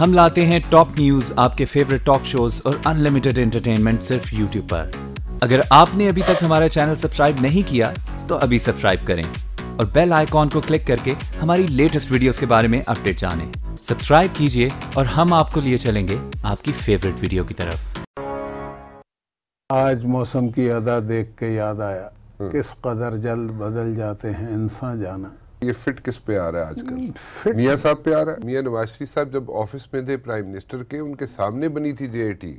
हम लाते हैं top news, आपके फेवरेट टॉक शोज और अनलिमिटेड एंटरटेनमेंट सिर्फ यूट्यूब पर। अगर आपने अभी तक हमारा चैनल सब्सक्राइब नहीं किया तो अभी सब्सक्राइब करें और बेल आइकॉन को क्लिक करके हमारी लेटेस्ट वीडियोस के बारे में अपडेट जानें। सब्सक्राइब कीजिए और हम आपको लिए चलेंगे आपकी फेवरेट वीडियो की तरफ। आज मौसम की अदा देख के याद आया, किस कदर जल्द बदल जाते हैं इंसान जाना। ये फिट किस पे आ रहा है आजकल? मियां साहब पे आ रहा है। मियां नवाज शरीफ साहब जब ऑफिस में थे प्राइम मिनिस्टर के, उनके सामने बनी थी जेआईटी।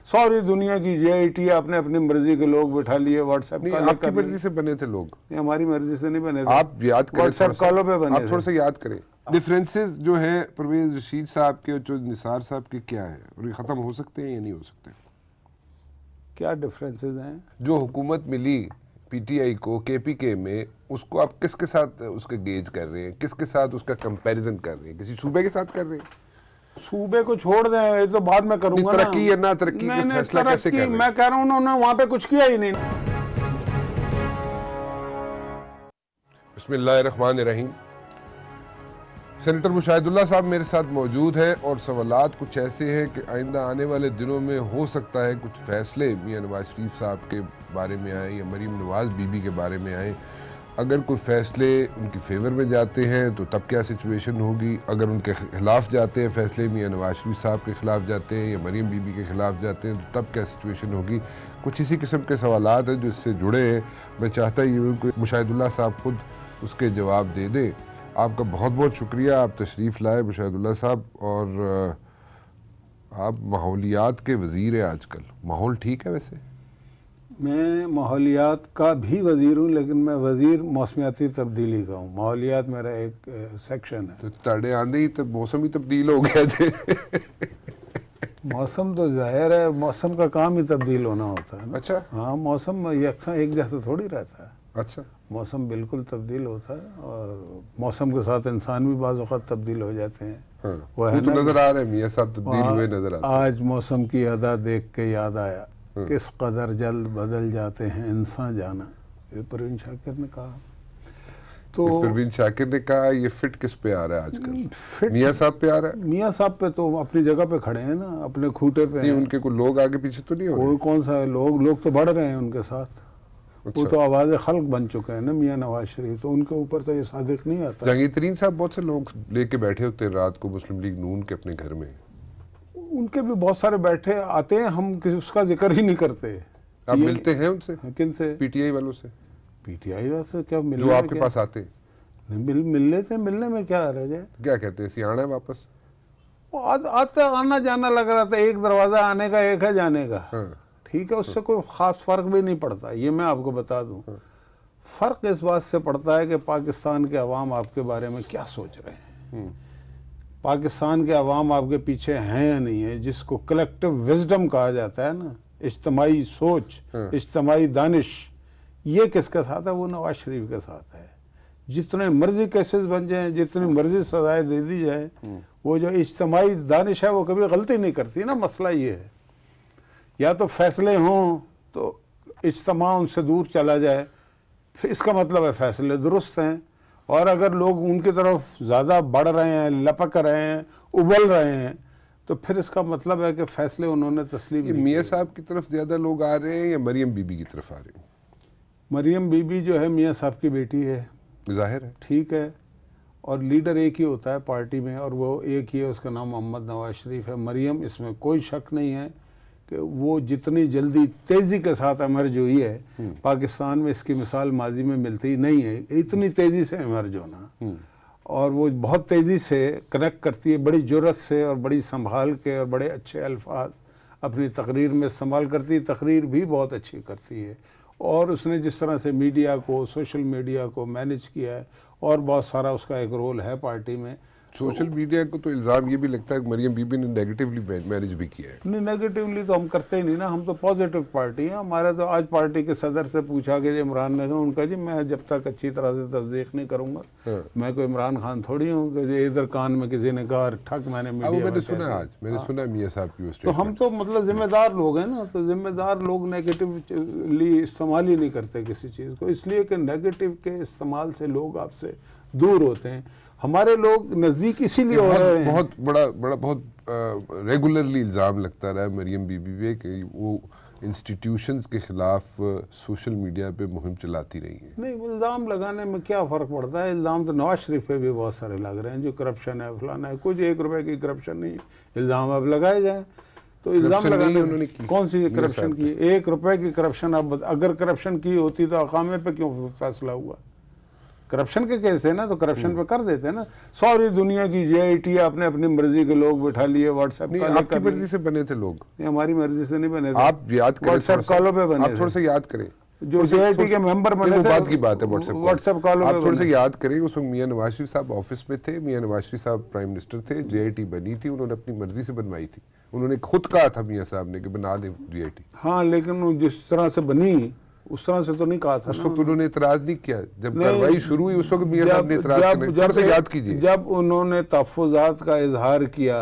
सारी दुनिया की जेआईटी आपने अपनी मर्जी के लोग बिठा लिए। व्हाट्सएप आपकी मर्जी से बने थे लोग, हमारी मर्जी से नहीं बने थे। आप याद करें, व्हाट्सएप कॉलों पे बने। आप थोड़ा सा याद करें डिफरेंसेस जो है परवेज रशीद साहब के और जो निसार साहब के क्या है, और ये खत्म हो सकते हैं या नहीं हो सकते? क्या डिफरेंसेस हैं? जो हुकूमत मिली पीटीआई को केपीके में, उसको आप किसके साथ उसके गेज कर रहे हैं, किसके साथ उसका कंपैरिजन कर रहे हैं? किसी सूबे के साथ कर रहे हैं? सूबे को छोड़ दें, ये तो बाद में करूंगा। तरक्की या ना तरक्की का फैसला कैसे कर रहे हैं? मैं कह रहा हूँ उन्होंने वहां पे कुछ किया ही नहीं। बिस्मिल्लाहिर्रहमानिर्रहीम। सेनेटर मुशाहिदुल्लाह साहब मेरे साथ मौजूद है और सवालात कुछ ऐसे हैं कि आइंदा आने वाले दिनों में हो सकता है कुछ फैसले मियां नवाज शरीफ साहब के बारे में आए या मरीम नवाज बीबी के बारे में आए। अगर कोई फैसले उनकी फेवर में जाते हैं तो तब क्या सिचुएशन होगी, अगर उनके खिलाफ जाते हैं फैसले, मियां नवाज शरीफ साहब के खिलाफ जाते हैं या मरीम बीबी के खिलाफ जाते हैं तो तब क्या सिचुएशन होगी। कुछ इसी किस्म के सवालात हैं जो इससे जुड़े हैं। मैं चाहता ही हूँ कि मुशाहिदुल्लाह साहब खुद उसके जवाब दे दें। आपका बहुत बहुत शुक्रिया, आप तशरीफ़ लाए मुशाहिदुल्लाह साहब। और आप माहौलियात के वज़ीर हैं आजकल, माहौल ठीक है? वैसे मैं माहौलियात का भी वज़ीर हूँ, लेकिन मैं वज़ीर मौसमियाती तब्दीली का हूँ। माहौलियात मेरा एक सेक्शन है। तो ताड़े आंदे ही तब मौसम ही तब्दील हो गए थे। मौसम तो जाहिर है, मौसम का काम ही तब्दील होना होता है ना। अच्छा। हाँ, मौसम यकसा एक जैसा थोड़ी रहता है। अच्छा। मौसम बिल्कुल तब्दील होता है और मौसम के साथ इंसान भी बाज़ औक़ात तब्दील हो जाते हैं। हाँ, वो है तो नजर आ रहा है मियां साहब तब्दील हुए नजर आ। आज मौसम की अदा देख के याद आया, किस कदर जल्द बदल जाते हैं इंसान जाना। ये परवीन शाकिर ने कहा। तो परवीन शाकिर ने कहा ये फिट किस पे आ रहा है आजकल? फिट मियां साहब पे आ रहा है। मियां साहब पे तो अपनी जगह पे खड़े हैं ना, अपने खूटे पे। नहीं, उनके कोई लोग आगे पीछे तो नहीं हो रहे? कौन सा है? लोग तो बढ़ रहे हैं उनके साथ। अच्छा। वो तो आवाज़ खल्क बन चुके हैं ना मियां नवाज शरीफ, तो उनके ऊपर तो ये सादिक नहीं आता। जहांगीर तरीन साहब बहुत से लोग लेके बैठे होते हैं रात को मुस्लिम लीग नून के अपने घर में। उनके भी बहुत सारे बैठे आते हैं, हम किसी उसका जिक्र ही नहीं करते। आप मिलते हैं उनसे? किन से? पीटीआई वालों से। पीटीआई वालों से क्या मिलने? जो आपके पास आते हैं मिल लेते हैं। मिलने में क्या रह जाए? क्या कहते हैं, सियाना है वापस? आता आना जाना लग रहा था, एक दरवाजा आने का एक है जाने का। हाँ। ठीक है, उससे कोई ख़ास फ़र्क भी नहीं पड़ता, ये मैं आपको बता दूं। फ़र्क इस बात से पड़ता है कि पाकिस्तान के अवाम आपके बारे में क्या सोच रहे हैं, पाकिस्तान के अवाम आपके पीछे हैं या नहीं है। जिसको कलेक्टिव विजडम कहा जाता है ना, इज्तमाही सोच, इज्तमाही दानिश, ये किसके साथ है? वो नवाज शरीफ के साथ है। जितने मर्जी केसेस बन जाएं, जितनी मर्जी सजाएं दे दी जाए, वो जो इज्तमाही दानिश है वो कभी गलती नहीं करती ना। मसला ये है, या तो फैसले हों तो इज्तमा उनसे दूर चला जाए, फिर इसका मतलब है फैसले दुरुस्त हैं। और अगर लोग उनकी तरफ ज़्यादा बढ़ रहे हैं, लपक रहे हैं, उबल रहे हैं, तो फिर इसका मतलब है कि फैसले उन्होंने तस्लीम नहीं। मियां साहब की तरफ ज़्यादा लोग आ रहे हैं या मरियम बीबी की तरफ आ रहे हैं? मरियम बीबी जो है मियां साहब की बेटी है, जाहिर है, ठीक है। और लीडर एक ही होता है पार्टी में, और वो एक ही है, उसका नाम मोहम्मद नवाज शरीफ है। मरियम, इसमें कोई शक नहीं है कि वो जितनी जल्दी तेज़ी के साथ इमर्ज हुई है, पाकिस्तान में इसकी मिसाल माजी में मिलती ही नहीं है, इतनी तेज़ी से इमर्ज होना। और वो बहुत तेज़ी से कनेक्ट करती है, बड़ी जुर्रत से और बड़ी संभाल के और बड़े अच्छे अल्फाज अपनी तकरीर में इस्तेमाल करती है। तकरीर भी बहुत अच्छी करती है। और उसने जिस तरह से मीडिया को, सोशल मीडिया को मैनेज किया है, और बहुत सारा उसका एक रोल है पार्टी में। सोशल मीडिया को तो इल्ज़ाम ये भी लगता है कि मरियम बीबी ने नेगेटिवली मैनेज भी किया है। नहीं, नेगेटिवली तो हम करते ही नहीं ना, हम तो पॉजिटिव पार्टी हैं। हमारे तो आज पार्टी के सदर से पूछा कि इमरान ने, उनका जी मैं जब तक अच्छी तरह से तस्दीक नहीं करूँगा, मैं कोई इमरान खान थोड़ी हूँ कि इधर कान में किसी ने कहा ठक मैंने मीडिया मैंने सुना, आज मैंने सुना मियां साहब की। तो हम तो मतलब जिम्मेदार लोग हैं ना, तो जिम्मेदार लोग नेगेटिवली इस्तेमाल ही नहीं करते किसी चीज़ को, इसलिए कि नेगेटिव के इस्तेमाल से लोग आपसे दूर होते हैं। हमारे लोग नजदीक इसीलिए हो रहे हैं। बहुत बड़ा बहुत रेगुलरली इल्ज़ाम लगता रहा है मरियम बीबी पे कि वो इंस्टीट्यूशंस के खिलाफ सोशल मीडिया पे मुहिम चलाती रही है। नहीं, इल्ज़ाम लगाने में क्या फ़र्क पड़ता है? इल्ज़ाम तो नवाज शरीफ पे भी बहुत सारे लग रहे हैं, जो करप्शन है फलाना है। कुछ 1 रुपए की करप्शन नहीं, इल्ज़ाम अब लगाए जाए तो इल्ज़ाम लगाने उन्होंने की। कौन सी करप्शन की? 1 रुपए की करप्शन। अब अगर करप्शन की होती तो अकामे पे क्यों फैसला हुआ? करप्शन के केस है ना, तो करप्शन पे कर देते हैं ना। सारी दुनिया की JIT आपने अपनी मर्जी के लोग बिठा लिए व्हाट्सएप नहीं, आपकी मर्जी से बने थे लोग, हमारी मर्जी से नहीं बने थे। आप याद करें, व्हाट्सएप कॉलों पे बने, आप थोड़ा सा याद करें जो JIT के मेंबर बने थे, बात की बात है। व्हाट्सएप कॉलों पे आप थोड़ा सा याद करें, उस वक्त मियां नवाज शरीफ साहब ऑफिस में थे, मियां नवाज शरीफ साहब प्राइम मिनिस्टर थे, JIT बनी थी, उन्होंने अपनी मर्जी से बनवाई थी। उन्होंने खुद कहा था मियां साहब ने कि बना दें JIT। हाँ, लेकिन जिस तरह से बनी उस तरह से तो नहीं कहा था। उस वक्त उन्होंने इतराज नहीं किया, जब कार्रवाई शुरू हुई उस वक्त मियां साहब ने इतराज किया। याद कीजिए, जब उन्होंने तहफ़्फ़ुज़ात का इजहार किया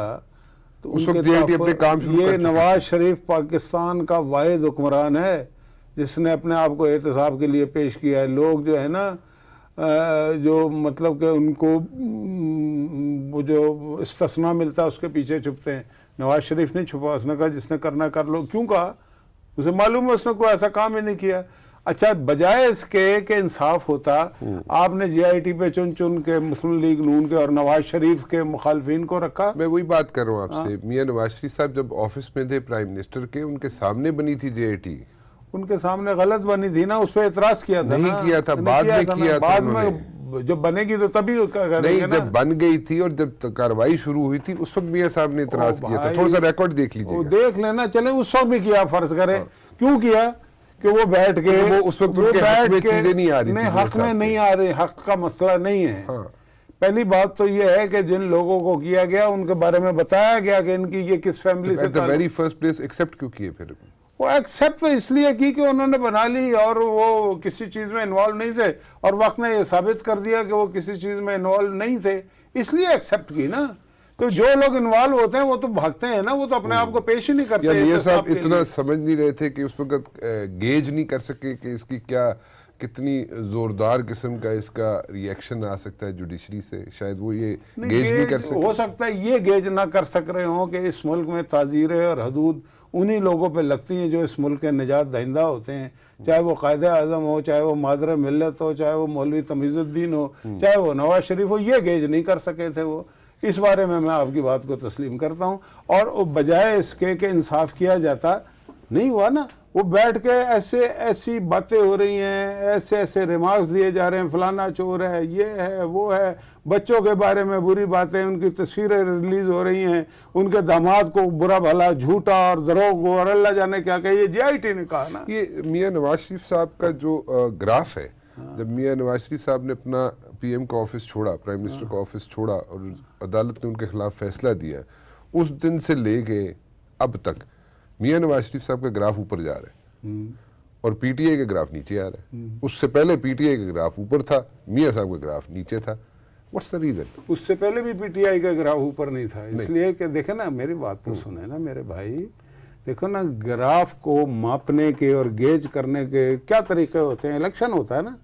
तो उस वक्त JIT अपने काम शुरू कर ये चुकी। नवाज शरीफ पाकिस्तान का वाहिद हुक्मरान है जिसने अपने आप को एहतसाब के लिए पेश किया है। लोग जो है ना, जो मतलब कि उनको वो जो इस्तिस्ना मिलता है उसके पीछे छुपते हैं। नवाज शरीफ नहीं छुपा, उसने कहा जिसने करना कर लो। क्यों कहा? उसे मालूम है उसने कोई ऐसा काम ही नहीं किया। अच्छा, बजाय इसके कि इंसाफ होता, आपने JIT पे चुन चुन के मुस्लिम लीग नून के और नवाज शरीफ के मुखालफिन को रखा। मैं वही बात कर रहा हूँ आपसे। मियां नवाज शरीफ साहब जब ऑफिस में थे प्राइम मिनिस्टर के, उनके सामने बनी थी JIT। उनके सामने गलत बनी थी ना, उस पर एतराज किया था। नहीं किया था, बाद में किया था। बाद में जब बनेगी तो तभी नहीं, जब बन गई थी और जब कार्रवाई शुरू हुई थी उस वक्त मियां साहब ने इतराज किया था। थोड़ा सा रिकॉर्ड देख लीजिए, देख लेना। चले उस वक्त भी किया, फर्ज करे। क्यों किया? कि वो बैठ के वो उस वक्त उनके हक में चीजें नहीं आ रही, नहीं हक में नहीं आ रही, हक का मसला नहीं है। पहली बात तो ये है कि जिन लोगों को किया गया उनके बारे में बताया गया कि इनकी ये किस फैमिली से। वेरी फर्स्ट प्लेस एक्सेप्ट क्यों किए? फिर वो एक्सेप्ट तो इसलिए की कि उन्होंने बना ली और वो किसी चीज में इन्वॉल्व नहीं थे, और वक्त ने ये साबित कर दिया कि वो किसी चीज में इन्वॉल्व नहीं थे, इसलिए एक्सेप्ट की ना। तो जो लोग इन्वॉल्व होते हैं वो तो भागते हैं ना, वो तो अपने आप को पेश ही नहीं करते। ये साहब इतना समझ नहीं रहे थे कि उस वक्त गेज नहीं कर सके कि इसकी क्या कितनी जोरदार किस्म का इसका रिएक्शन आ सकता है जुडिशरी से। शायद वो ये गेज नहीं कर सके। हो सकता है ये गेज ना कर सक रहे हो कि इस मुल्क में ताजीरें और हदूद उन्हीं लोगों पे लगती हैं जो इस मुल्क के निजात दहिंदा होते हैं, चाहे वो कायदे आज़म हो, चाहे वो मादर मिल्लत हो, चाहे वो मौलवी तमीज़ुद्दीन हो, चाहे वो नवाज शरीफ हो। ये गेज नहीं कर सके थे वो। इस बारे में मैं आपकी बात को तस्लीम करता हूँ। और बजाय इसके कि इंसाफ किया जाता, नहीं हुआ ना। वो बैठ के ऐसी बातें हो रही हैं, ऐसे रिमार्क्स दिए जा रहे हैं, फलाना चोर है, ये है, वो है, बच्चों के बारे में बुरी बातें, उनकी तस्वीरें रिलीज हो रही हैं, उनके दामाद को बुरा भला झूठा और दरोग और अल्लाह जाने क्या कहे। JIT ने कहा ना। ये मियां नवाज शरीफ साहब का जो ग्राफ है, जब मियां नवाज शरीफ साहब ने अपना PM का ऑफिस छोड़ा, प्राइम मिनिस्टर का ऑफिस छोड़ा और अदालत ने उनके खिलाफ फैसला दिया, उस दिन से लेके अब तक मियां नवाज शरीफ साहब का ग्राफ ऊपर जा रहा है और PTI का ग्राफ नीचे आ रहा है। उससे पहले PTI का ग्राफ ऊपर था, मियां साहब का ग्राफ नीचे था। What's the reason? उससे पहले भी PTI का ग्राफ ऊपर नहीं था, इसलिए कि देखे ना, मेरी बात तो सुने ना मेरे भाई। देखो ना, ग्राफ को मापने के और गेज करने के क्या तरीके होते हैं। इलेक्शन होता है ना,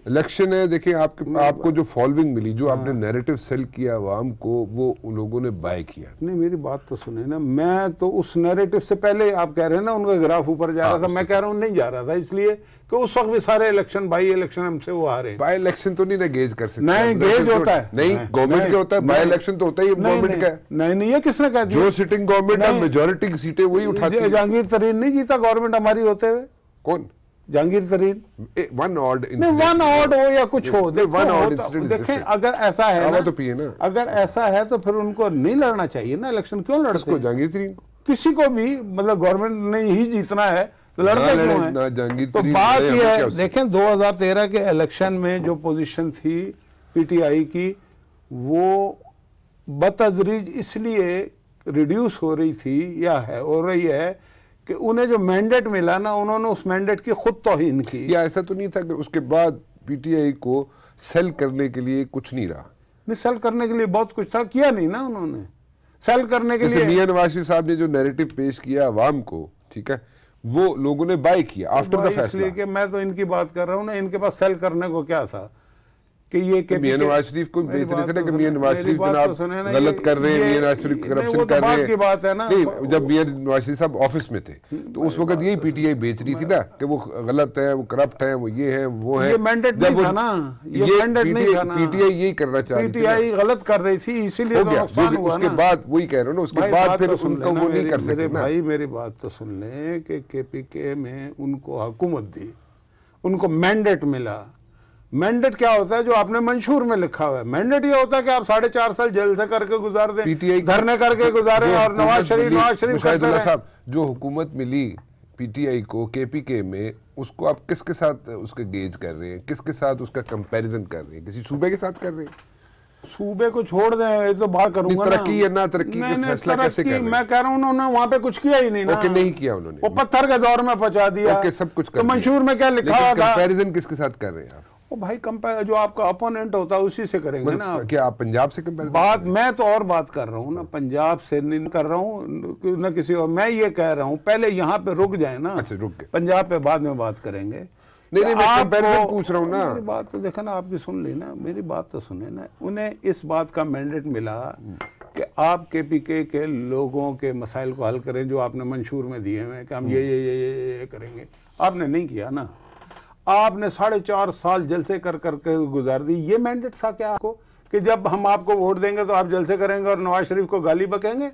इलेक्शन है। देखिए आपको जो फॉलोइंग मिली, जो आपने नैरेटिव सेल किया आवाम को, वो उन लोगों ने बाय किया। नहीं, मेरी बात तो सुने ना। मैं तो उस नैरेटिव से पहले, आप कह रहे हैं ना उनका ग्राफ ऊपर जा रहा था, मैं कह रहा हूँ नहीं जा रहा था, इसलिए कि उस वक्त भी सारे इलेक्शन, बाई इलेक्शन हमसे वो हारे। बाई इलेक्शन तो नहीं ना गेज कर सकते। नहीं, गेज होता है। नहीं, गवर्नमेंट का होता है। बाई इलेक्शन तो होता ही गवर्नमेंट का। नहीं, ये किसने कहा? जो सिटिंग गवर्नमेंट है मेजोरिटी की सीटें वही उठाती है। जहांगीर तरीन नहीं जीता गवर्नमेंट हमारी होते हुए। कौन? जहांगीर तरीन। वन ऑड हो या कुछ हो, देखें अगर ऐसा है ना, तो पिए ना, अगर ऐसा है तो फिर उनको नहीं लड़ना चाहिए ना इलेक्शन। क्यों लड़ते हैं? जहांगीर तरीन को, किसी को भी, मतलब गवर्नमेंट ने ही जीतना है तो लड़ते क्यों है? तो बात यह है, देखें 2013 के इलेक्शन में जो पोजीशन थी PTI की, वो बतदरीज इसलिए रिड्यूस हो रही थी या है हो रही है कि उन्हें जो मैंडेट मिला ना, उन्होंने उस मैंडेट की खुद तौहीन की। या ऐसा तो नहीं था कि उसके बाद PTI को सेल करने के लिए कुछ नहीं रहा? नहीं, सेल करने के लिए बहुत कुछ था, किया नहीं ना उन्होंने सेल करने के लिए। मियां नवाज शरीफ साहब ने जो नैरेटिव पेश किया अवाम को, ठीक है, वो लोगों ने बाय किया आफ्टर द फैसला। इसलिए कि मैं तो इनकी बात कर रहा हूँ ना, इनके पास सेल करने को क्या था? कि ये मियां नवाज शरीफ को बेच रहे थे ना कि मियां नवाज शरीफ जनाब गलत कर रहे हैं, मियां नवाज शरीफ करप्शन कर रहे हैं। की बात है ना, नहीं, जब मियां नवाज शरीफ साहब ऑफिस में थे तो उस वक्त यही पीटीआई बेच रही थी ना कि वो गलत है, वो करप्ट है, वो ये है, वो है। ये मैंडेट नहीं था ना, ये मैंडेट नहीं था ना, पीटीआई यही करना चाह रही थी, पीटीआई गलत कर रही थी, इसीलिए नुकसान हुआ। उसके बाद वही कह रहे हो ना, उसके बाद फिर उनको वो नहीं कर सकते ना। भाई मेरी बात तो सुन ले कि केपीके में उनको हुकूमत दी, उनको मैंडेट मिला। मैंडेट क्या होता है? जो आपने मंशूर में लिखा हुआ है। मैंडेट ये होता है कि आप 4.5 साल जेल से करके गुजार दें, धरने करके गुजारे, और नवाज शरीफ साहब जो हुकूमत मिली पीटीआई को केपीके में, उसको आप किसके साथ उसके गेज कर रहे हैं, किसके साथ उसका कंपैरिजन कर रहे हैं? किसी सूबे के साथ कर रहे हैं? सूबे को छोड़ दें, ये तो बात करूंगा ना, तरक्की है ना तरक्की का फैसला कैसे कर रहे हैं? मैं कह रहा हूं उन्होंने वहां पे कुछ किया ही नहीं ना। ओके, नहीं किया उन्होंने, वो पत्थर के दौर में पहुंचा दिया। ओके, सब कुछ कर तो मंशूर में क्या लिखा हुआ था? कंपैरिजन किसके साथ कर रहे हैं आप? वो भाई कंपेयर जो आपका अपोनेंट होता है उसी से करेंगे ना। क्या आप पंजाब से कंपैरिजन? बात मैं तो और बात कर रहा हूँ ना, पंजाब से नहीं कर रहा हूँ ना किसी और। मैं ये कह रहा हूँ पहले यहाँ पे रुक जाए ना। अच्छा, रुक गए, पंजाब पे बाद में बात करेंगे। नहीं मैं कंपैरिजन पूछ रहा हूँ ना। मेरी बात तो देखा ना, आपकी सुन ली ना, मेरी बात तो सुने ना। उन्हें इस बात का मैंडेट मिला कि आप केपीके के लोगों के मसाइल को हल करें जो आपने मंशूर में दिए हैं कि हम ये करेंगे। आपने नहीं किया ना, आपने 4.5 साल जलसे कर करके गुजार दी। ये मैंडेट था क्या आपको कि जब हम आपको वोट देंगे तो आप जलसे करेंगे और नवाज शरीफ को गाली बकेंगे?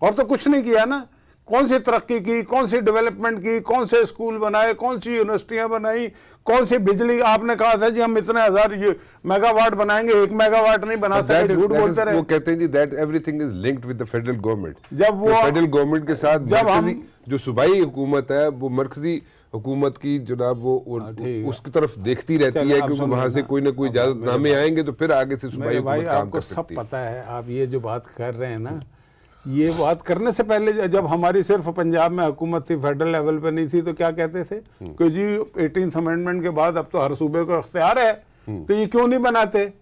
और तो कुछ नहीं किया ना। कौन सी तरक्की की, कौन सी डेवलपमेंट की, कौन से स्कूल बनाए, कौन सी यूनिवर्सिटियां बनाई, कौन सी बिजली? आपने कहा था जी हम इतने 1000 मेगावाट बनाएंगे, 1 मेगावाट नहीं बना सके, झूठ बोलते रहे। वो कहते हैं जी that everything is linked with the federal government. जब वो फेडरल गवर्नमेंट के साथ जब हम जो सूबाई हुकूमत है वो मरकजी हुकूमत की जनाब वो उसकी तरफ देखती रहती है, क्योंकि वहां से कोई ना कोई इजाजतनामे आएंगे तो फिर आगे से सूबाई हुकूमत काम कर सकती है। सब पता है। आप ये जो बात कर रहे हैं ना, ये बात करने से पहले जब हमारी सिर्फ पंजाब में हुकूमत थी, फेडरल लेवल पे नहीं थी, तो क्या कहते थे कि जी 18th अमेंडमेंट के बाद अब तो हर सूबे को इख्तियार है, तो ये क्यों नहीं बनाते?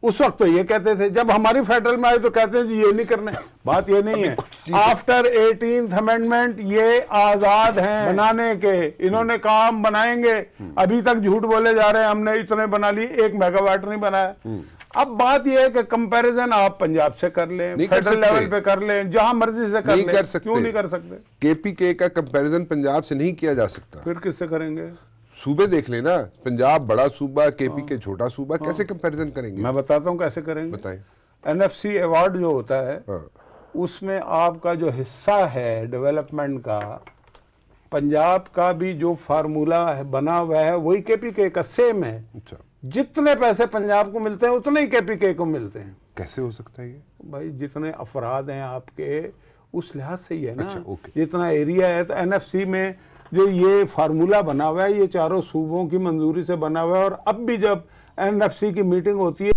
उस वक्त तो ये कहते थे। जब हमारी फेडरल में आई तो कहते हैं जी ये नहीं करने। बात ये नहीं है। आफ्टर 18th अमेंडमेंट ये आजाद हैं बनाने के। इन्होंने काम बनाएंगे। अभी तक झूठ बोले जा रहे हैं हमने इतने बना लिए, 1 मेगावाट नहीं बनाया। अब बात यह है कि कंपैरिजन आप पंजाब से कर लें, फेडरल लेवल पे कर लें, जहां मर्जी से कर लें। क्यों नहीं कर सकते? केपीके का कंपैरिजन पंजाब से नहीं किया जा सकता। फिर किससे करेंगे? सूबे देख लेना, पंजाब बड़ा सूबा, केपीके छोटा सूबा, कैसे कंपैरिजन करेंगे? मैं बताता हूं कैसे करेंगे। बताएं। एनएफसी अवार्ड जो होता है उसमें आपका जो हिस्सा है डेवलपमेंट का, पंजाब का भी जो फार्मूला बना हुआ है वही केपीके का सेम है। अच्छा, जितने पैसे पंजाब को मिलते हैं उतने ही केपीके को मिलते हैं। कैसे हो सकता है ये? भाई जितने अफराद हैं आपके उस लिहाज से ही है ना। अच्छा, जितना एरिया है, तो एनएफसी में जो ये फार्मूला बना हुआ है ये चारों सूबों की मंजूरी से बना हुआ है। और अब भी जब एनएफसी की मीटिंग होती है,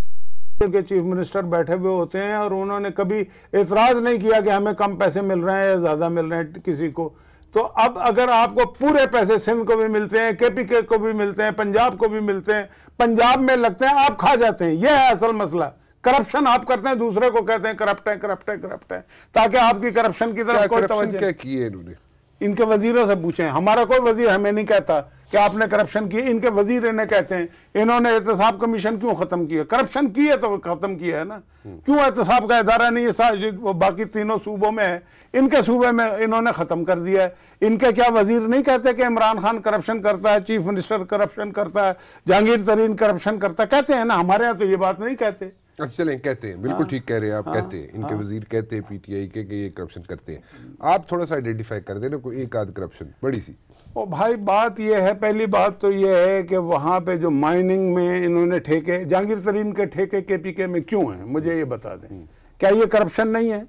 के चीफ मिनिस्टर बैठे हुए होते हैं और उन्होंने कभी एतराज नहीं किया कि हमें कम पैसे मिल रहे हैं या ज्यादा मिल रहे हैं किसी को। तो अब अगर आपको पूरे पैसे सिंध को भी मिलते हैं, केपीके को भी मिलते हैं, पंजाब को भी मिलते हैं, पंजाब में लगते हैं, आप खा जाते हैं। यह है असल मसला। करप्शन आप करते हैं, दूसरे को कहते हैं करप्ट है, करप्ट है, करप्ट है, ताकि आपकी करप्शन की तरफ कोई तवज्जो। क्या किए इन्होंने? इनके वजीरों से पूछें। हमारा कोई वजीर हमें नहीं कहता कि आपने करप्शन की, इनके वजीर इन्हें कहते हैं। इन्होंने एहतसाब कमीशन क्यों खत्म किया? करप्शन की है तो खत्म किया है ना। क्यों एहतसाब का इदारा नहीं है? वो बाकी तीनों सूबों में है, इनके सूबे में इन्होंने खत्म कर दिया है। इनके क्या वजीर नहीं कहते कि इमरान खान करप्शन करता है, चीफ मिनिस्टर करप्शन करता है, जहांगीर तरीन करप्शन करता है? कहते हैं ना। हमारे यहाँ तो ये बात नहीं कहते। अच्छा चलें, कहते हैं, बिल्कुल ठीक कह रहे हैं आप। कहते हैं इनके वजीर कहते हैं पीटीआई के कि ये करप्शन करते हैं। आप थोड़ा सा आइडेंटिफाई कर देना कोई एक आध करप्शन बड़ी सी। ओ भाई बात ये है, पहली बात तो ये है कि वहाँ पे जो माइनिंग में इन्होंने ठेके, जहांगीर तरीन के ठेके केपीके में क्यों हैं, मुझे ये बता दें। क्या ये करप्शन नहीं है?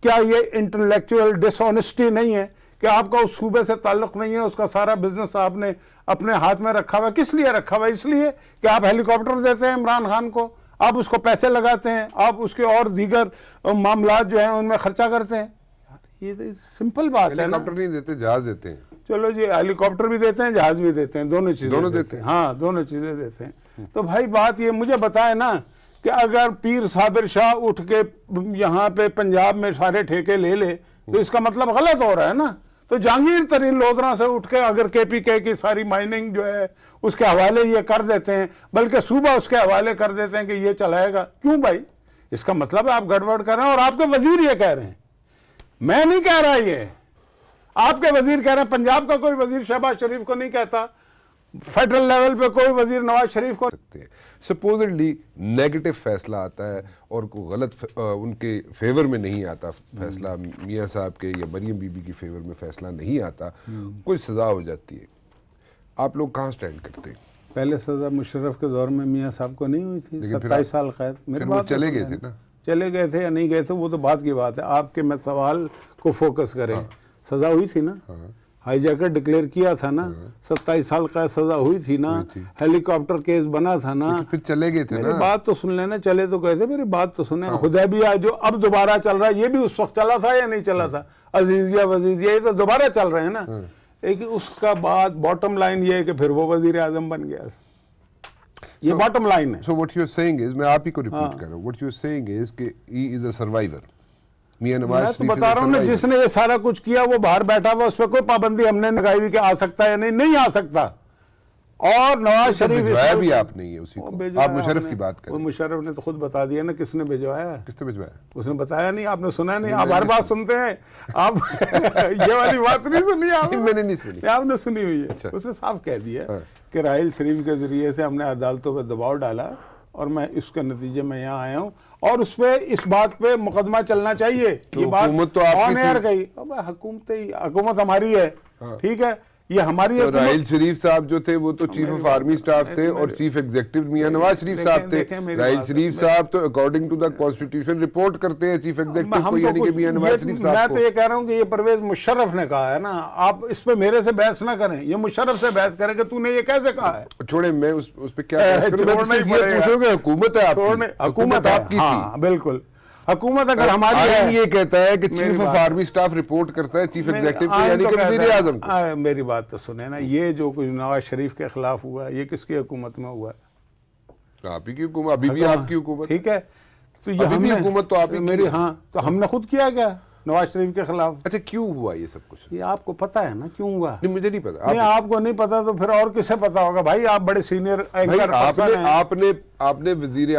क्या ये इंटेलेक्चुअल डिसऑनेस्टी नहीं है कि आपका उस सूबे से ताल्लुक नहीं है, उसका सारा बिजनेस आपने अपने हाथ में रखा हुआ? किस लिए रखा हुआ? इसलिए कि आप हेलीकॉप्टर देते हैं इमरान खान को, आप उसको पैसे लगाते हैं, आप उसके और दीगर मामला जो हैं उनमें खर्चा करते हैं। ये तो सिंपल बात है ना। हेलीकॉप्टर नहीं देते, जहाज देते हैं। चलो जी, हेलीकॉप्टर भी देते हैं, जहाज भी देते हैं, दोनों चीजें देते हैं। हाँ, दोनों चीजें देते हैं। तो भाई बात ये मुझे बताए ना कि अगर पीर साबिर शाह उठ के यहाँ पे पंजाब में सारे ठेके ले ले तो इसका मतलब गलत हो रहा है ना। तो जहांगीर तरीन लोधरा से उठ के अगर KPK की सारी माइनिंग जो है उसके हवाले ये कर देते हैं, बल्कि सूबा उसके हवाले कर देते हैं कि ये चलाएगा, क्यों भाई? इसका मतलब है आप गड़बड़ कर रहे हैं और आपके वजीर ये कह रहे हैं, मैं नहीं कह रहा, ये आपके वजीर कह रहे हैं। पंजाब का कोई वजीर शहबाज शरीफ को नहीं कहता, फेडरल लेवल पे कोई वजीर नवाज शरीफ को। सपोजिटली नेगेटिव फैसला आता है और कोई गलत उनके फेवर में नहीं आता फैसला, मियाँ साहब के या मरियम बीबी के फेवर में फैसला नहीं आता, कोई सज़ा हो जाती है, आप लोग कहाँ स्टैंड करते हैं? पहले सज़ा मुशर्रफ के दौर में मियाँ साहब को नहीं हुई थी, 27 साल कैद। मेरे बात चले गए थे ना, चले गए थे या नहीं गए थे वो तो बात की बात है, आपके मैं सवाल को फोकस करें। सज़ा हुई थी ना, हाईजैकर डिक्लेयर किया था ना, 27 साल का सजा हुई थी ना, हेलीकॉप्टर केस बना था ना, फिर चले गए थे ना। मेरी बात तो सुन लेना, चले तो गए थे, मेरी बात तो सुने। हुदैबिया जो अब दोबारा चल रहा है, ये भी उस वक्त चला था या नहीं चला था? अजीजिया वजीजिया ये तो दोबारा चल रहे हैं ना। लेकिन उसका बाद बॉटम लाइन ये है कि फिर वो वजीर आजम बन गया, ये बॉटम लाइन है। So what you are saying is, मैं आप ही को रिपीट कर रहा हूं, what you are saying is कि he is a survivor. Mian Nawaz Sharif बता रहा हूँ ना, जिसने ये सारा कुछ किया वो बाहर बैठा हुआ, उस पर कोई पाबंदी हमने लगाई हुई कि आ सकता है या नहीं, नहीं आ सकता। और नवाज शरीफ भिजवाया भी आपने ही उसी को, आप मुशर्रफ की बात करें। वो मुशर्रफ ने तो खुद बता दिया ना किसने भिजवाया। किसने भिजवाया? उसने बताया नहीं, आपने सुना नहीं, आप हर बात सुनते हैं आप ये वाली बात नहीं सुनी आपने? मैंने नहीं सुनी, आपने सुनी हुई है। उसने साफ कह दिया कि राहिल शरीफ के जरिए से हमने अदालतों पर दबाव डाला और मैं इसके नतीजे में यहाँ आया हूँ, और उस पे इस बात पे मुकदमा चलना चाहिए। तो ये बात हुकूमत तो आपकी गई, हुकूमत हमारी है, ठीक है, ये हमारी तो राहिल शरीफ साहब जो थे वो तो चीफ ऑफ आर्मी स्टाफ थे और चीफ एग्जीक्यूटिव मियां नवाज शरीफ साहब थे। राहिल शरीफ साहब तो according to the constitution report करते हैं चीफ एग्जीक्यूटिव को, यानी कि मियां नवाज शरीफ साहब को। मैं तो ये कह रहा हूँ कि ये परवेज मुशर्रफ ने कहा है ना, आप इस पे मेरे से बहस ना करें, ये मुशर्रफ से बहस करें कि तूने ये कैसे कहा है। छोड़े, मैं उस पे क्या पूछोगे? हुकूमत है आपकी, हुकूमत आपकी थी, बिल्कुल हुकूमत अगर हमारी है। ये कहता है कि chief of army staff report करता है चीफ एग्जीक्यूटिव को, यानी कि वजीर आजम को। मेरी बात तो सुने ना, ये जो कुछ नवाज शरीफ के खिलाफ हुआ ये किसकी हुकूमत में हुआ? आप ही की हुकूमत, अभी भी आपकी हुकूमत, ठीक है। तो ये अभी भी हुकूमत तो आप ही मेरी, हाँ, तो हमने खुद किया क्या नवाज शरीफ के खिलाफ? अच्छा, क्यों हुआ ये सब कुछ? ये आपको पता है ना क्यों हुआ? नहीं, मुझे नहीं पता। नहीं, आपको नहीं पता तो फिर और किसे पता होगा भाई? आप बड़े सीनियर एंकर, आपने वजीर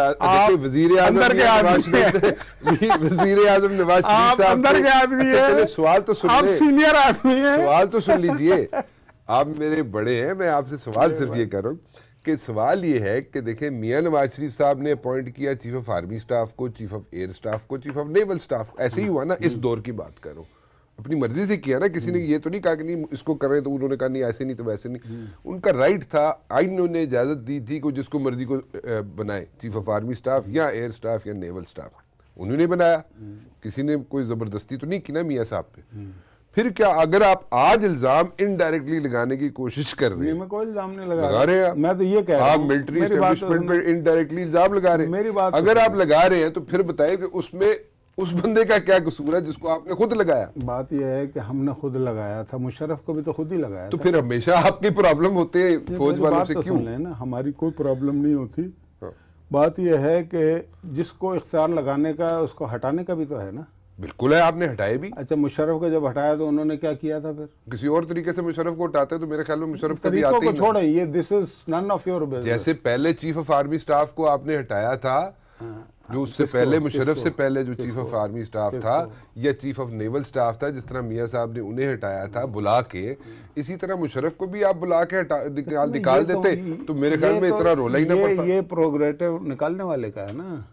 आजम नवाज शरीफ साहब अंदर के आदमी है, सवाल तो सुन, आप सीनियर आदमी है, सवाल तो सुन लीजिए। आप मेरे बड़े हैं, मैं आपसे सवाल सिर्फ ये कर रहा हूँ कि सवाल ये है कि देखें, मियां नवाज शरीफ साहब ने अपॉइंट किया चीफ ऑफ आर्मी स्टाफ को, चीफ ऑफ एयर स्टाफ को, चीफ ऑफ नेवल स्टाफ, ऐसे ही हुआ ना? इस दौर की बात कर रहा हूँ, अपनी मर्जी से किया ना, किसी ने ये तो नहीं कहा कि नहीं इसको कर रहे, तो उन्होंने कहा नहीं ऐसे नहीं तो वैसे नहीं। उनका राइट था, आइन ने इजाजत दी थी कि जिसको मर्जी को बनाए, चीफ ऑफ आर्मी स्टाफ या एयर स्टाफ या नेवल स्टाफ, उन्होंने बनाया, किसी ने कोई जबरदस्ती तो नहीं की ना मियाँ साहब पे। फिर क्या, अगर आप आज इल्जाम इनडायरेक्टली लगाने की कोशिश कर रहे हैं? मैं कोई इल्जाम नहीं लगा रहे हैं, मैं तो ये कह रहा हूं, आप मिलिट्री एस्टेब्लिशमेंट पे इनडायरेक्टली इल्जाम लगा रहे हैं। मेरी बात अगर आप लगा रहे हैं तो फिर बताइए कि उसमें उस बंदे का क्या कसूर है जिसको आपने खुद लगाया? बात यह है कि हमने खुद लगाया था, मुशर्रफ को भी तो खुद ही लगाया तो फिर हमेशा आपकी प्रॉब्लम होते है फौज वालों से, क्यों? ना, हमारी कोई प्रॉब्लम नहीं होती। बात यह है कि जिसको इख्तियार लगाने का उसको हटाने का भी तो है ना। बिल्कुल है, आपने हटाए भी। अच्छा, मुशर्रफ को जब हटाया तो उन्होंने क्या किया था? फिर किसी और तरीके से मुशर्रफ को हटाते तो मेरे ख्याल में मुशर्रफ कभी आते ही नहीं। छोड़े, ये this is none of your business. जैसे पहले चीफ ऑफ आर्मी स्टाफ को आपने हटाया था, जो उससे पहले मुशर्रफ से पहले जो चीफ ऑफ आर्मी स्टाफ था या चीफ ऑफ नेवल स्टाफ था, जिस तरह मियां साहब ने उन्हें हटाया था बुला के, इसी तरह मुशर्रफ को भी आप बुला के निकाल देते तो मेरे ख्याल में इतना रोला ही ना पड़ता। ये प्रोग्रेटिव निकालने वाले का है ना,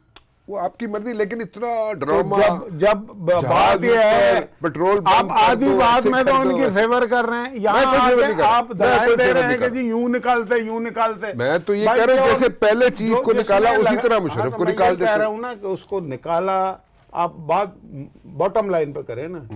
वो आपकी मर्जी, लेकिन इतना ड्रामा। जब बात ये है पेट्रोल, आप आधी बात में तो उनकी फेवर कर रहे हैं, यहाँ आप दलाल दे रहे हैं कि जी यूं निकालते। मैं तो ये कह रहा हूँ जैसे पहले चीफ को निकाला उसी तरह मुशर्रफ को निकाल देते। कह रहा हूँ ना कि उसको निकाला, आप बात बॉटम लाइन पे करें ना,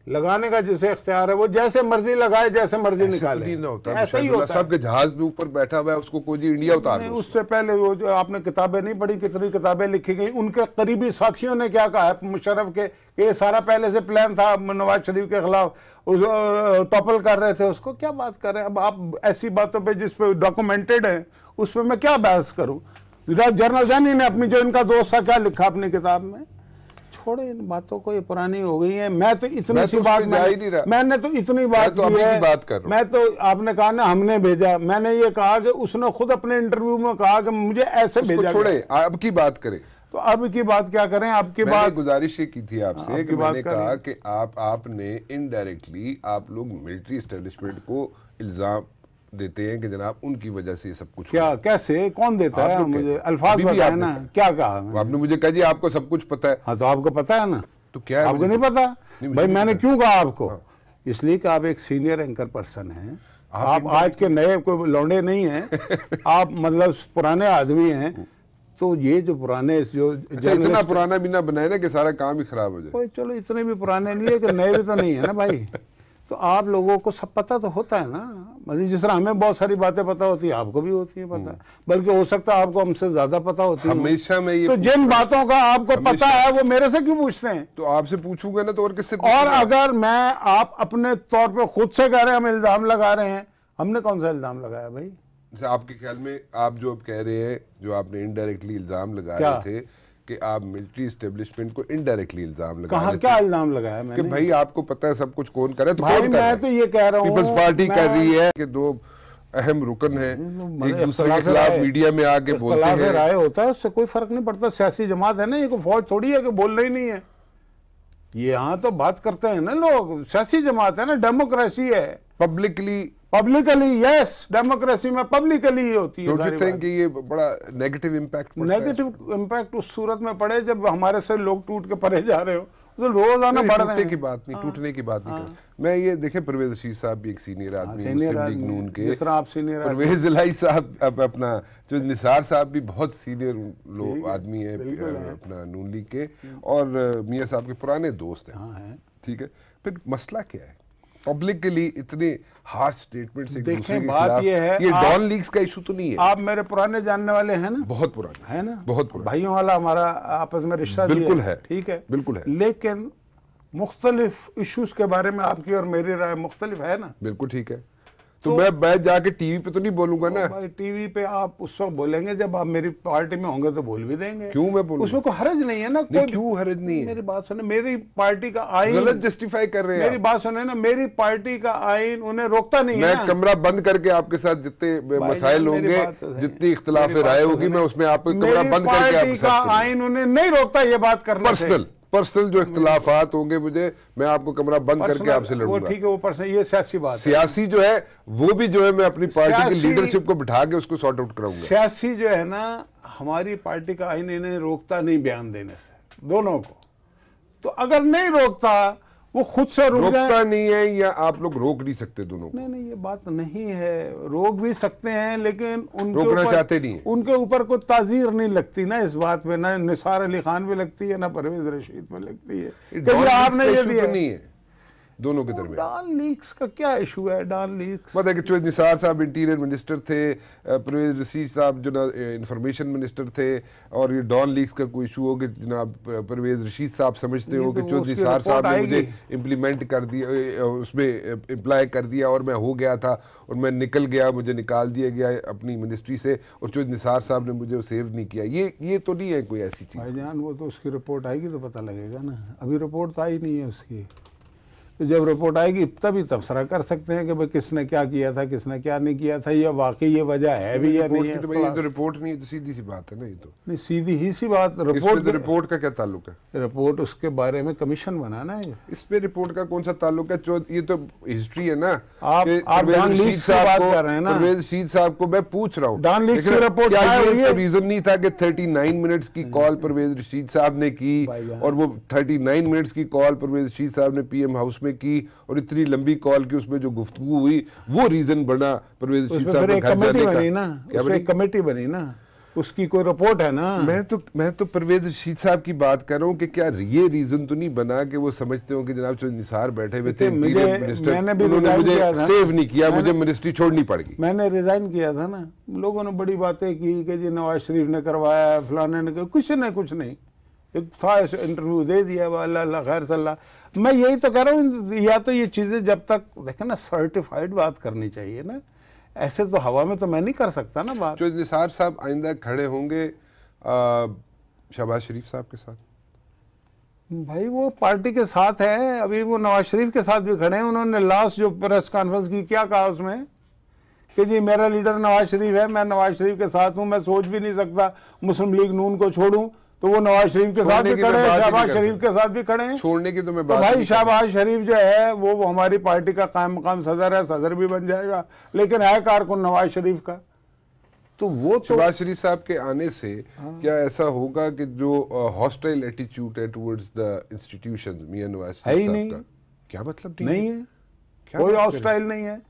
लगाने का जिसे इख्तियार है वो जैसे मर्जी लगाए, जैसे मर्जी निकाले। ऐसा ही होता है। सबके जहाज में ऊपर बैठा हुआ है, उसको कोई इंडिया उतार दो। उससे पहले वो जो आपने किताबें नहीं पढ़ी, कितनी किताबें लिखी गई, उनके करीबी साथियों ने क्या कहा है मुशर्रफ के, ये सारा पहले से प्लान था, नवाज शरीफ के खिलाफ टॉपल कर रहे थे उसको। क्या बात कर रहे हैं अब आप ऐसी बातों पे जिस पे डॉक्यूमेंटेड है, उस पर मैं क्या बहस करूं? जनरल जैनी ने अपनी जो इनका दोस्त था क्या लिखा अपनी किताब में? छोड़े इन बातों को, ये पुरानी हो गई है। मैं तो इतनी सी तो बात जा ही नहीं रहा। मैंने तो इतनी बात तो की है, बात कर रहा हूं। मैं तो, आपने कहा ना हमने भेजा, मैंने ये कहा कि उसने खुद अपने इंटरव्यू में कहा कि मुझे ऐसे भेजा। छोड़े, अब की बात करें। तो अब की बात क्या करें? आपकी बात, गुजारिश ये की थी आपसे कि मैंने कहा कि आपने इनडायरेक्टली आप लोग मिलिट्री एस्टेब्लिशमेंट को इल्जाम देते हैं कि जनाब उनकी वजह से ये सब कुछ क्या, कैसे, कौन देता है? मुझे अल्फाज बताए ना, क्या कहा? आपने मुझे कहा जी आपको सब कुछ पता है। हाँ, तो आपको पता है ना, तो क्या आपको नहीं पता? भाई मैंने क्यों कहा आपको? हाँ। इसलिए कि आप एक सीनियर एंकर पर्सन हैं, आप आज के नए कोई लौंडे नहीं हैं आप मतलब पुराने आदमी हैं। तो ये जो पुराने जो इतना पुराना भी ना बनाए ना कि सारा काम ही खराब हो जाए। चलो इतने भी पुराने नहीं है कि नए भी तो नहीं है ना भाई। तो आप लोगों को सब पता तो होता है ना, मतलब जिस तरह हमें बहुत सारी बातें पता होती है, आपको भी होती है पता, बल्कि हो सकता है आपको हमसे ज्यादा पता होती है हमेशा। मैं ये तो जिन बातों का आपको पता है वो मेरे से क्यों पूछते हैं? तो आपसे पूछूंगा ना, तो और किससे? और अगर मैं, आप अपने तौर पे खुद से कह रहे हैं हम इल्जाम लगा रहे हैं, हमने कौन सा इल्जाम लगाया भाई? आपके ख्याल में आप जो अब कह रहे हैं, जो आपने इनडायरेक्टली इल्जाम लगा रहे थे कि आप मिलिट्री एस्टेब्लिशमेंट को इनडायरेक्टली इल्जाम लगा रहे थे। क्या इल्जाम लगाया मैंने? कि भाई आपको पता है सब कुछ कौन कर रहा है, तो भाई कौन कर रहा है? मैं तो ये कह रहा हूँ पीपल्स पार्टी कर रही है कि दो अहम रुकन है, एक दूसरे के खिलाफ मीडिया में आके बोलते हैं। राय होता है, उससे कोई फर्क नहीं पड़ता। सियासी जमात है ना, ये कोई फौज थोड़ी है कि बोल रही नहीं है। ये यहाँ तो बात करते हैं ना लोग, सियासी जमात है ना, डेमोक्रेसी है। पब्लिकली यस, डेमोक्रेसी में पब्लिकली ही होती है। डोंट यू थिंक कि ये बड़ा नेगेटिव इम्पैक्ट उस सूरत में पड़े जब हमारे से लोग टूट के परे जा रहे हो, तो रोजाना बढ़ रहे हैं। की बात नहीं, टूटने की बात नहीं। मैं ये देखे, परवेज रशीद साहब भी एक सीनियर आदमी, मुस्लिम लीग नून के, जिस तरह आप सीनियर, परवेज इलाही साहब अपना जो निसार साहब भी बहुत सीनियर लोग आदमी है अपना नून लीग के, और मियां साहब के पुराने दोस्त हैं। ठीक है, फिर मसला क्या है? पब्लिक के लिए इतने हार्श स्टेटमेंट से देखें, बात ये है, ये डॉन लीग्स का इशू तो नहीं है। आप मेरे पुराने जानने वाले हैं ना, बहुत पुराने है ना, बहुत पुराने, भाइयों वाला हमारा आपस में रिश्ता बिल्कुल है, ठीक है, बिल्कुल है। लेकिन मुख्तलिफ इश्यूज के बारे में आपकी और मेरी राय मुख्तलिफ है ना। बिल्कुल ठीक है। तो मैं जाके टीवी पे तो नहीं बोलूंगा ना। भाई टीवी पे आप उस वक्त बोलेंगे जब आप मेरी पार्टी में होंगे तो बोल भी देंगे। क्यों मैं बोलूं? उसमें कोई हर्ज नहीं है ना। क्यों हर्ज नहीं है? मेरी बात सुने, मेरी पार्टी का आइन गलत जस्टिफाई कर रहे हैं। मेरी बात सुने ना, मेरी पार्टी का आइन उन्हें रोकता नहीं है। मैं कमरा बंद करके आपके साथ जितने मसाइल होंगे, जितनी इख्तिलाफ राय होगी, मैं उसमें आपको कमरा बंद करके आपके साथ, आइन उन्हें नहीं रोकता ये बात करने से। पर्सनल जो इख्तिलाफात होंगे मुझे, मैं आपको कमरा बंद करके आपसे लड़ूंगा। वो ठीक है, वो पर्सनल, ये सियासी बात है। सियासी जो है वो भी जो है मैं अपनी पार्टी की लीडरशिप को बिठा के उसको सॉर्ट आउट कराऊंगा। सियासी जो है ना, हमारी पार्टी का आइन इन्हें रोकता नहीं बयान देने से, दोनों को। तो अगर नहीं रोकता, वो खुद से रोकता नहीं है, या आप लोग रोक नहीं सकते दोनों को? नहीं, ये बात नहीं है, रोक भी सकते हैं, लेकिन उनके रोकना चाहते नहीं है। उनके ऊपर कोई ताजीर नहीं लगती ना इस बात में, ना निसार अली खान भी लगती है, ना परवेज रशीद में लगती है। आपने ये दिया नहीं है दोनों के दरमियान। डॉन लीक्स का क्या इशू है? डॉन लीक्स पता है कि चौधरी निसार साहब इंटीरियर मिनिस्टर थे, परवेज रशीद साहब जो ना इंफॉर्मेशन मिनिस्टर थे, और ये डॉन लीक्स का कोई इशू हो कि जनाब परवेज रशीद साहब समझते हो कि चौधरी निसार साहब ने मुझे इम्प्लीमेंट कर दिया, उसमें इम्प्लाई कर दिया, और मैं हो गया था और मैं निकल गया, मुझे निकाल दिया गया अपनी मिनिस्ट्री से, और चौधरी निसार साहब ने मुझे सेव नहीं किया। ये तो नहीं है कोई ऐसी चीज़। भाईजान वो तो उसकी रिपोर्ट आएगी तो पता लगेगा ना, अभी रिपोर्ट तो आई नहीं है उसकी। तो जब रिपोर्ट आएगी तभी तबसरा कर सकते हैं कि भाई किसने क्या किया था, किसने क्या नहीं किया था, ये वाकई ये वजह है भी या नहीं है। तो ये तो रिपोर्ट नहीं है, तो सीधी सी बात है ना, ये तो नहीं, सीधी ही सी बात। रिपोर्ट का क्या ताल्लुक है? रिपोर्ट उसके बारे में कमीशन बनाना है। इस पे रिपोर्ट का कौन सा ताल्लुक है? ये तो हिस्ट्री है ना। आप डॉन लीक्स की बात कर रहे हैं ना। परवेज रशीद साहब को मैं पूछ रहा हूँ, डॉन लीक्स की रिपोर्ट क्या ये रीजन नहीं था कि 39 मिनट्स की कॉल परवेज रशीद साहब ने की, और वो 39 मिनट्स की कॉल परवेज रशीद साहब ने पीएम हाउस में की, और इतनी लंबी कॉल की उसमें जो गुफ्तगू हुई वो रीजन बना परवेज रशीद साहब ने घर जाने का? क्या कमेटी बनी ना, उसकी कोई रिपोर्ट है ना। मैं तो परवेज रशीद साहब की बात कर रहा हूँ कि क्या ये रीजन तो नहीं बना कि वो समझते हो कि जनाब चौधरी निसार बैठे हुए थे, इंटीरियर मिनिस्टर, उन्होंने मुझे सेव नहीं किया, मुझे मिनिस्ट्री छोड़नी पड़ गई। मैंने रिजाइन किया था ना, लोगों ने बड़ी बातें की कि जी नवाज शरीफ ने करवाया, फलाने ने, कुछ नहीं, एक था इंटरव्यू दे दिया, अल्लाह खैर सल्ला। मैं यही तो कह रहा हूँ, या तो ये चीज़ें जब तक देखें ना, सर्टिफाइड बात करनी चाहिए ना, ऐसे तो हवा में तो मैं नहीं कर सकता ना बात। चौधरी निसार साहब आइंदा खड़े होंगे शहबाज शरीफ साहब के साथ? भाई वो पार्टी के साथ है, अभी वो नवाज शरीफ के साथ भी खड़े हैं। उन्होंने लास्ट जो प्रेस कॉन्फ्रेंस की क्या कहा उसमें कि जी मेरा लीडर नवाज शरीफ है, मैं नवाज शरीफ के साथ हूं, मैं सोच भी नहीं सकता मुस्लिम लीग नून को छोड़ूं। तो वो नवाज शरीफ के साथ भी खड़े हैं, शहबाज शरीफ के साथ भी खड़े हैं। छोड़ने की तो मैं तो बात भाई शहबाज शरीफ जो है वो हमारी पार्टी का कायम मकाम सदर है, सदर भी बन जाएगा, लेकिन है कारकुन नवाज शरीफ का। तो वो तो शहबाज शरीफ साहब के आने से क्या ऐसा होगा कि जो हॉस्टाइल एटीट्यूड है टुवर्ड्स द इंस्टीट्यूशंस मियां नवाज शरीफ साहब का, क्या मतलब नहीं है, कोई हॉस्टाइल नहीं है।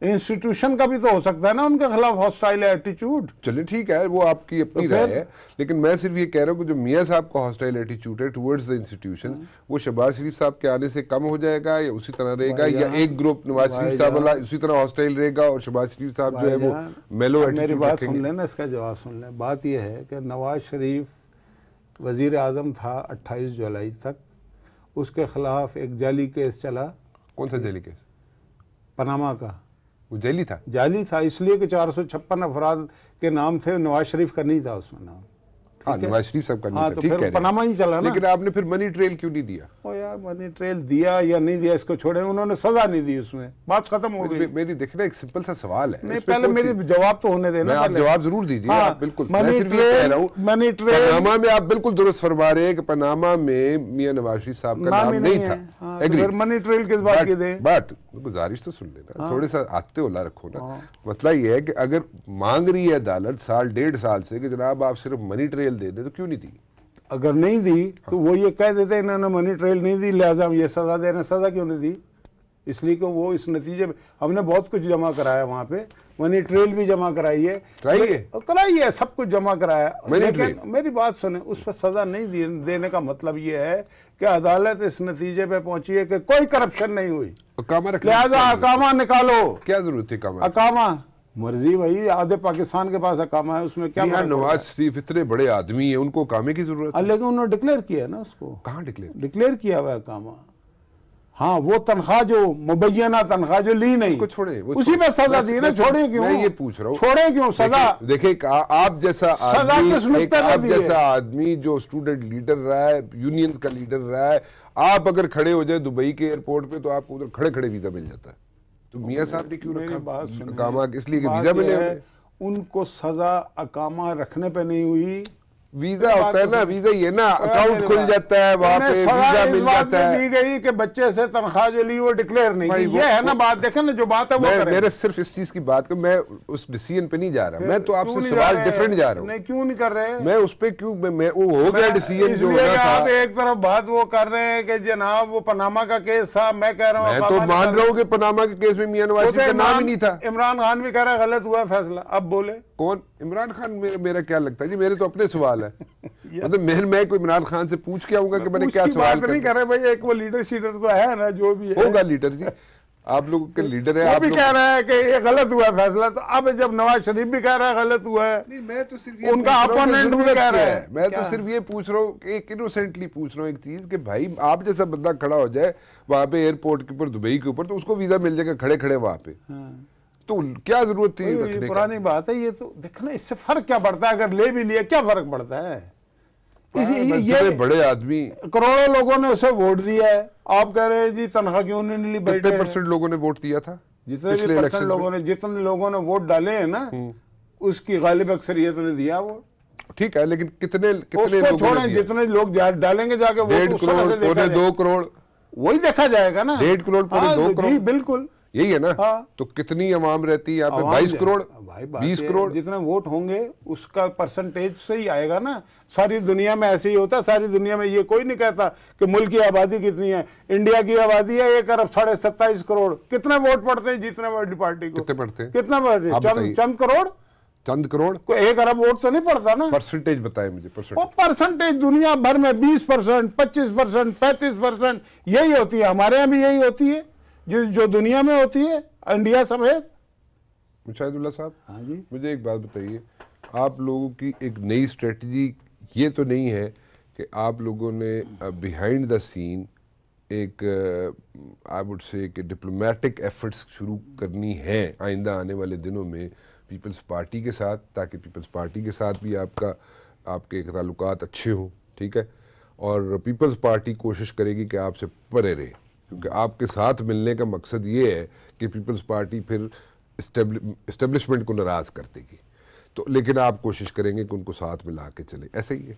इंस्टीट्यूशन का भी तो हो सकता है ना उनके खिलाफ हॉस्टाइल एटीट्यूड। चलिए ठीक है, वो आपकी अपनी राय है, लेकिन मैं सिर्फ ये कह रहा हूँ कि जो मियां साहब का हॉस्टाइल एटीट्यूड है टुवर्ड्स द इंस्टीट्यूशंस, वो शहबाज शरीफ साहब के आने से कम हो जाएगा या उसी तरह रहेगा, या एक ग्रुप नवाज शरीफ साहब वाला उसी तरह हॉस्टाइल रहेगा और शहबाज शरीफ साहब जो है वो मेलो एटीट्यूड। मेरी बात सुन लेना, इसका जवाब सुन लें। बात यह है कि नवाज शरीफ वजीर आजम था 28 जुलाई तक, उसके खिलाफ एक जाली केस चला। कौन सा जाली केस? पनामा का। वो जाली था? जाली था इसलिए कि 456 अफराद के नाम थे, नवाज शरीफ का नहीं था उसमें नाम। हाँ, नवाज शरीफ साहब का नहीं था, तो ठीक फिर पनामा ही चला ना। लेकिन आपने फिर मनी ट्रेल क्यों नहीं दिया? ओ यार, मनी ट्रेल दिया या नहीं दिया इसको छोड़े, उन्होंने सजा नहीं दी, उसमें बात खत्म हो गई। मेरी देखना एक सिंपल सा सवाल है, नहीं पहले मेरी जवाब तो होने देना। आप जवाब जरूर दीजिए। हाँ, आप बिल्कुल, मैं सिर्फ ये कह रहा हूँ मनी ट्रेल पनामा में आप बिल्कुल दुरुस्त फरमा रहे हैं कि पनामा में मियां नवाज शरीफ साहब का नाम नहीं था। फिर मनी ट्रेल किस बात की दे? बट गुजारिश तो सुन लेना, थोड़े सा आते होला रखो ना। मतलब ये है कि अगर मांग रही है अदालत साल 1.5 साल से कि जनाब आप सिर्फ मनी ट्रेल दे दे, तो क्यों नहीं दी? अगर नहीं दी तो वो ये कह देते इन्होंने मनी ट्रेल नहीं दी, लिहाजा हम ये सजा दे रहे हैं। सजा क्यों नहीं दी? इसलिए कि वो इस नतीजे में हमने बहुत कुछ जमा कराया, वहाँ पे मनी ट्रेल भी जमा कराई है, कराई है, सब कुछ जमा कराया। लेकिन मेरी बात सुने, उस पर सजा नहीं देने का मतलब ये है कि अदालत इस नतीजे पे पहुंची है कि कोई करप्शन नहीं हुई, लिहाजा अकामा निकालो। क्या जरूरत है अकामा? मर्जी भाई, आधे पाकिस्तान के पास अकामा है, उसमें क्या? नवाज शरीफ इतने बड़े आदमी है, उनको अकामे की जरूरत है? लेकिन उन्होंने डिक्लेयर किया ना उसको। कहाँ डिक्लेयर किया हुआ अकामा? हाँ, वो तनख्वाह जो मुबैना तनख्वाह जो ली नहीं, छोड़े, उसी में सजा दी ना। छोड़े क्यों? मैं ये पूछ रहा हूँ, छोड़े क्यों सजा? देखिए आप जैसा आदमी जो स्टूडेंट लीडर रहा है, यूनियंस का लीडर रहा है, आप अगर खड़े हो जाए दुबई के एयरपोर्ट पे तो आपको उधर खड़े खड़े वीजा मिल जाता है। तो मियां साहब ने क्यों रखा अकामा? इसलिए कि वीजा मिले। उनको सजा अकामा रखने पे नहीं हुई, वीजा होता है ना, वीजा ये ना अकाउंट खुल जाता है, वहाँ पे वीजा मिल जाता है। दी गई कि बच्चे से तनख्वाह जो ली वो डिक्लेयर नहीं की, ये है ना बात। देखें ना जो बात है वो करें। मेरे सिर्फ इस चीज की बात कर, मैं उस डिसीजन पे नहीं जा रहा, मैं तो आपसे सवाल डिफरेंट जा रहा हूँ। नहीं, क्यों नहीं कर रहे? मैं उस पे क्यों, मैं वो हो गया डिसीजन जो होना था। आप एक तरफ बात वो कर रहे हैं कि जनाब वो पनामा का केस था, मैं कह रहा हूँ, मैं तो मान रहा हूँ कि पनामा के केस में मियां नवाज शरीफ का नाम ही नहीं था। इमरान खान भी कह रहा है गलत हुआ फैसला। अब बोले कौन? इमरान खान? मेरा क्या लगता है जी, मेरे तो अपने सवाल है। मतलब मैं कोई इमरान खान से पूछ के आऊंगा कि मैंने क्या सवाल नहीं कर रहे भाई, एक वो लीडर तो है ना, जो भी है होगा लीडर जी, आप लोगों के लीडर है। आप भी कह रहे हैं कि ये गलत हुआ फैसला, तो अब जब नवाज शरीफ भी कह रहा है गलत हुआ है, नहीं, मैं तो सिर्फ उनका अपोनेंट भी कह रहा है। मैं तो सिर्फ ये पूछ रहा हूँ, एक इनोसेंटली पूछ रहा हूँ एक चीज कि भाई आप जैसा बंदा खड़ा हो जाए वहां पे एयरपोर्ट के ऊपर, दुबई के ऊपर, तो उसको वीजा मिल जाएगा खड़े खड़े वहां पे। तो क्या जरूरत थी रखने की? पुरानी बात है ये। तो देखना इससे फर्क क्या पड़ता है, अगर ले भी लिया क्या फर्क पड़ता है? ये बड़े आदमी, करोड़ों लोगों ने उसे वोट दिया है, आप कह रहे हैं जी तनख्वाह क्यों नहीं ली? कितने % लोगों ने वोट दिया था? जितने लोगों ने वोट डाले हैं ना, उसकी गालिब अक्सरियत ने दिया वोट। ठीक है, लेकिन कितने लोग छोड़े, जितने लोग डालेंगे जाके वोट, 1.5 करोड़, 2 करोड़, वही देखा जाएगा ना। 1.5 करोड़, 2 करोड़, बिल्कुल यही है ना। हाँ। तो कितनी अवाम रहती है यहाँ पे? 22 करोड़, 20 करोड़। जितने वोट होंगे उसका परसेंटेज से ही आएगा ना। सारी दुनिया में ऐसे ही होता है। सारी दुनिया में ये कोई नहीं कहता कि मुल्क की आबादी कितनी है। इंडिया की आबादी है 1 अरब 27.5 करोड़। कितने वोट पड़ते हैं जीतने वाली पार्टी को? कितने पड़ते हैं? कितना पड़ते? चंद करोड़। चंद करोड़ को 1 अरब वोट तो नहीं पड़ता ना। परसेंटेज बताए मुझे। परसेंटेज दुनिया भर में 20%, 25%, 35% यही होती है। हमारे यहाँ भी यही होती है जो दुनिया में होती है, इंडिया समेत। मुशाहिदुल्लाह साहब, हाँ जी, मुझे एक बात बताइए, आप लोगों की एक नई स्ट्रेटजी ये तो नहीं है कि आप लोगों ने बिहाइंड द सीन एक आई वुड से कि डिप्लोमेटिक एफर्ट्स शुरू करनी है आइंदा आने वाले दिनों में पीपल्स पार्टी के साथ, ताकि पीपल्स पार्टी के साथ भी आपके ताल्लुकात अच्छे हों, ठीक है? और पीपल्स पार्टी कोशिश करेगी कि आपसे परे रहे, क्योंकि आपके साथ मिलने का मकसद ये है कि पीपल्स पार्टी फिर इस्टेब्लिशमेंट को नाराज़ कर देगी। तो लेकिन आप कोशिश करेंगे कि उनको साथ मिला के चले, ऐसा ही है?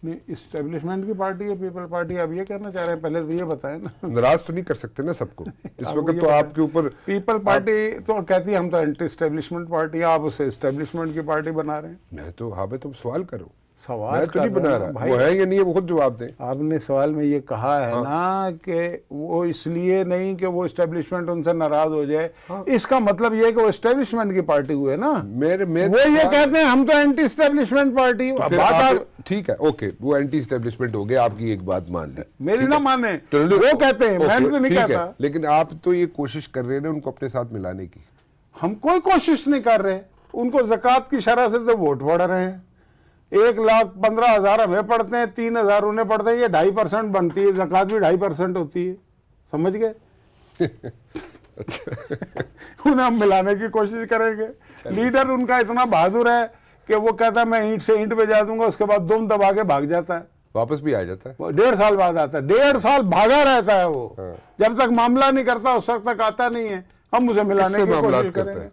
नहीं, इस्टेब्लिशमेंट की पार्टी है पीपल पार्टी, आप ये कहना चाह रहे हैं? पहले तो ये बताएं ना। नाराज तो नहीं कर सकते ना सबको इस वक्त, तो आपके ऊपर पीपल पार्टी तो कहती है हम तो एंटी इस्टेब्लिशमेंट पार्टी है, आप उसे इस्टेब्लिशमेंट की पार्टी बना रहे हैं। मैं तो हाँ, मैं तो सवाल करूँ, सवाल मैं तो नहीं बना रहा, वो है या नहीं है वो खुद जवाब दें। आपने सवाल में ये कहा है ना कि वो इसलिए नहीं कि वो इस्टेब्लिशमेंट उनसे नाराज हो जाए, इसका मतलब ये है कि वो इस्टेब्लिशमेंट की पार्टी हुए ना। वो ये कहते हैं हम तो एंटी इस्टेब्लिशमेंट पार्टी। बात ठीक है, ओके, वो एंटी इस्टेब्लिशमेंट हो गया, आपकी एक बात मान ली, मेरी ना माने, वो कहते हैं, मैं तो नहीं कहता। लेकिन आप तो ये कोशिश कर रहे हैं ना उनको अपने साथ मिलाने की। हम कोई कोशिश नहीं कर रहे, उनको ज़कात की शरह से तो वोट पड़ रहे हैं। 1,15,000 हमें पड़ते हैं, 3,000 उन्हें पड़ते हैं, ये 2.5% बनती है, ज़कात भी 2.5% होती है, समझ गए? उन्हें हम मिलाने की कोशिश करेंगे। लीडर उनका इतना बहादुर है कि वो कहता है मैं ईंट से ईंट भेजा दूंगा, उसके बाद दुम दबा के भाग जाता है, वापस भी आ जाता है, 1.5 साल बाद आता है, 1.5 साल भागा रहता है वो। जब तक मामला नहीं करता उस वक्त तक आता नहीं है। हम उसे मिलाने की कोशिश करेंगे।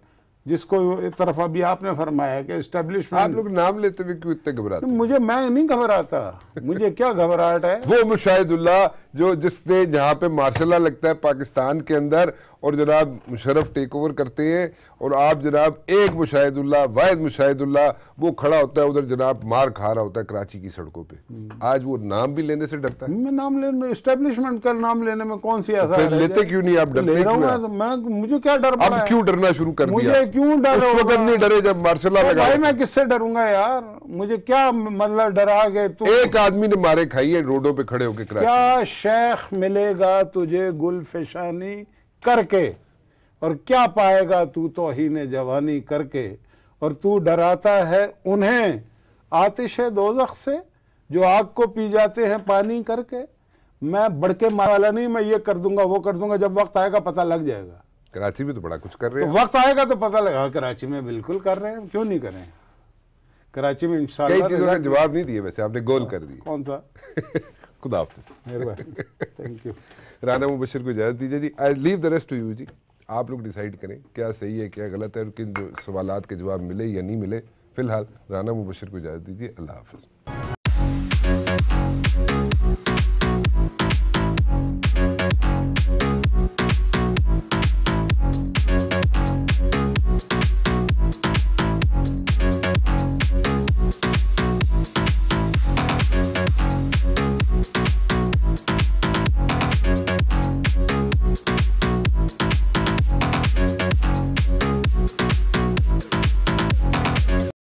जिसको एक तरफ अभी आपने फरमाया कि एस्टेब्लिशमेंट, आप लोग नाम लेते हुए क्यों इतने घबराते? मुझे, मैं नहीं घबराता, मुझे क्या घबराहट है? वो मुशाहिदुल्लाह जो जिसने जहाँ पे मार्शल लॉ लगता है पाकिस्तान के अंदर, और जनाब मुशर्रफ टेक ओवर करते हैं, और आप जनाब एक मुशाहिदुल्लाह, वाहिद मुशाहिदुल्लाह, वो खड़ा होता है उधर जनाब, मार खा रहा होता है कराची की सड़कों पे। आज वो नाम भी लेने से डरता है। मैं नाम लेने, एस्टेब्लिशमेंट का नाम लेने में कौन सी ऐसा है? लेते क्यों नहीं आप? डरते क्यों हैं? तो मैं, मुझे क्या डर पड़ा अब है? क्यों डरना शुरू कर दिया? मुझे क्यों डर? उस वक्त नहीं डरे जब मार्शल लॉ लगा। भाई मैं किससे डरूंगा यार? मुझे क्या मतलब डरा के तू? एक आदमी ने मारे खाई है रोडों पे खड़े होकर कराची। क्या शेख मिलेगा तुझे गुलफिशानी करके, और क्या पाएगा तू तौहीन जवानी करके? और तू डराता है उन्हें आतिश दोज़ख से जो आग को पी जाते हैं पानी करके। मैं बढ़ के वाला नहीं, मैं ये कर दूंगा वो कर दूंगा, जब वक्त आएगा पता लग जाएगा। कराची में तो बड़ा कुछ कर रहे हैं, तो वक्त आएगा तो पता लगा। कराची में बिल्कुल कर रहे हैं, क्यों नहीं करें? कराची में इंशाल्लाह। कई चीजों का जवाब नहीं दिए वैसे आपने, गोल कर दिए। कौन सा? खुदा हाफिज़, मेहरबानी, थैंक यू। राना मुबशिर को इजाज़त दीजिए जी। I leave the rest to you जी। आप लोग डिसाइड करें क्या सही है क्या गलत है, और किन जो सवालात के जवाब मिले या नहीं मिले। फिलहाल राना मुबशिर को इजाज़त दीजिए। अल्लाह हाफिज़।